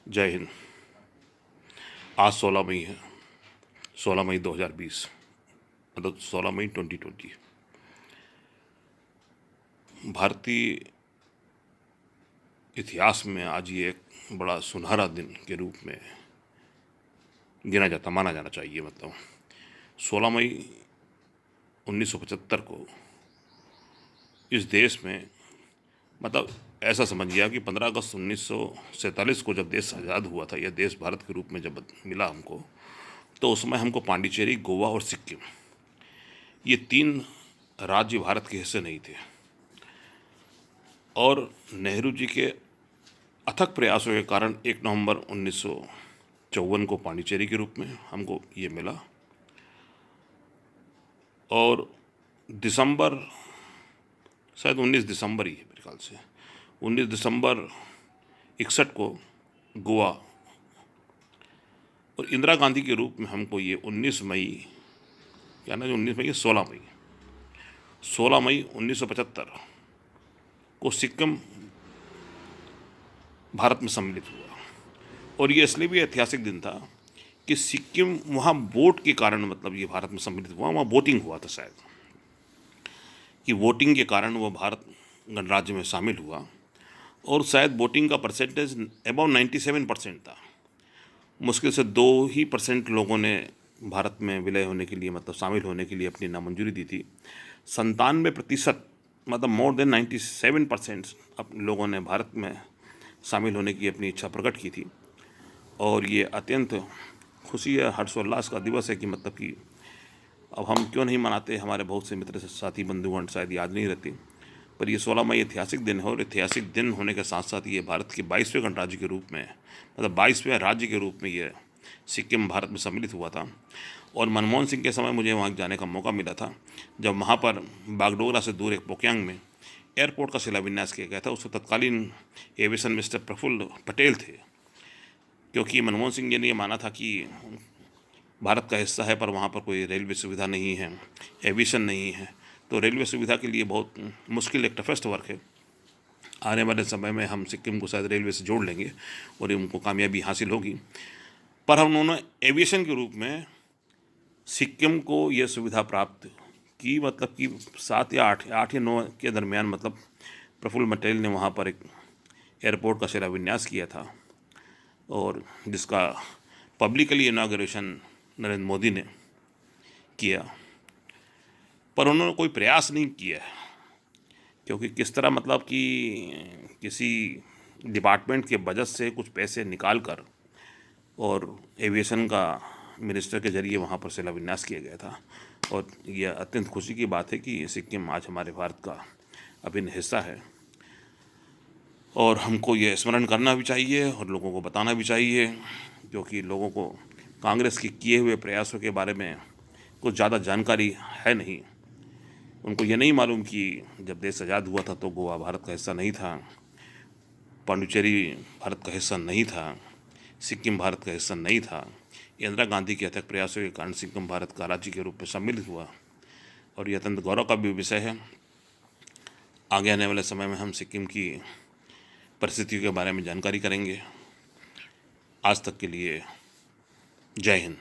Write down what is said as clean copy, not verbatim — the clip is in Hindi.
जय हिंद। आज 16 मई है, 16 मई 2020, मतलब 16 मई 2020। भारतीय इतिहास में आज ये एक बड़ा सुनहरा दिन के रूप में माना जाना चाहिए। मतलब 16 मई 1975 को इस देश में, मतलब ऐसा समझिए कि 15 अगस्त 1947 को जब देश आज़ाद हुआ था, यह देश भारत के रूप में जब मिला हमको, तो उसमें हमको पांडिचेरी, गोवा और सिक्किम, ये 3 राज्य भारत के हिस्से नहीं थे। और नेहरू जी के अथक प्रयासों के कारण 1 नवंबर 1954 को पांडिचेरी के रूप में हमको ये मिला, और दिसंबर, शायद 19 दिसंबर ही है मेरे ख्याल से, 19 दिसंबर 61 को गोवा, और इंदिरा गांधी के रूप में हमको ये 19 मई, क्या ना, जो 19 मई, 16 मई 1975 को सिक्किम भारत में सम्मिलित हुआ। और ये इसलिए भी ऐतिहासिक दिन था कि सिक्किम वहाँ वोट के कारण, मतलब ये भारत में सम्मिलित हुआ, वहाँ वोटिंग हुआ था शायद, कि वोटिंग के कारण वो भारत गणराज्य में शामिल हुआ। और शायद वोटिंग का परसेंटेज अबाउट 97% था। मुश्किल से 2% लोगों ने भारत में विलय होने के लिए, मतलब शामिल होने के लिए अपनी नामंजूरी दी थी। 97%, मतलब मोर देन 97% लोगों ने भारत में शामिल होने की अपनी इच्छा प्रकट की थी। और ये अत्यंत खुशी है, हर्षोल्लास का दिवस है कि मतलब कि अब हम क्यों नहीं मनाते, हमारे बहुत से मित्र, साथी, बंधुगण शायद याद नहीं रहती, पर ये 16 मई ऐतिहासिक दिन है। और ऐतिहासिक दिन होने के साथ साथ ये भारत के 22वें गणराज्य के रूप में, मतलब 22वें राज्य के रूप में ये सिक्किम भारत में सम्मिलित हुआ था। और मनमोहन सिंह के समय मुझे वहाँ जाने का मौका मिला था, जब वहाँ पर बागडोगरा से दूर एक पोक्यांग में एयरपोर्ट का शिलान्यास किया गया था। उसको तत्कालीन एविएशन मिनिस्टर प्रफुल्ल पटेल थे, क्योंकि मनमोहन सिंह जी ने ये माना था कि भारत का हिस्सा है पर वहाँ पर कोई रेलवे सुविधा नहीं है, एविएशन नहीं है, तो रेलवे सुविधा के लिए बहुत मुश्किल, एक टफेस्ट वर्क है। आने वाले समय में हम सिक्किम को शायद रेलवे से जोड़ लेंगे और उनको कामयाबी हासिल होगी। पर हम उन्होंने एविएशन के रूप में सिक्किम को ये सुविधा प्राप्त की, मतलब कि 7 या 8 या 9 के दरमियान, मतलब प्रफुल्ल पटेल ने वहाँ पर एक एयरपोर्ट का शिलान्यास किया था, और जिसका पब्लिकली इनाग्रेशन नरेंद्र मोदी ने किया। पर उन्होंने कोई प्रयास नहीं किया, क्योंकि किस तरह, मतलब कि किसी डिपार्टमेंट के बजट से कुछ पैसे निकाल कर और एविएशन का मिनिस्टर के जरिए वहाँ पर शिलान्यास किया गया था। और यह अत्यंत खुशी की बात है कि सिक्किम आज हमारे भारत का अभिन्न हिस्सा है। और हमको ये स्मरण करना भी चाहिए और लोगों को बताना भी चाहिए, क्योंकि लोगों को कांग्रेस के किए हुए प्रयासों के बारे में कुछ ज़्यादा जानकारी है नहीं। उनको ये नहीं मालूम कि जब देश आज़ाद हुआ था तो गोवा भारत का हिस्सा नहीं था, पांडिचेरी भारत का हिस्सा नहीं था, सिक्किम भारत का हिस्सा नहीं था। इंदिरा गांधी के अथक प्रयासों के कारण सिक्किम भारत का राज्य के रूप में सम्मिलित हुआ, और यह अत्यंत गौरव का भी विषय है। आगे आने वाले समय में हम सिक्किम की परिस्थितियों के बारे में जानकारी करेंगे। आज तक के लिए जय हिंद।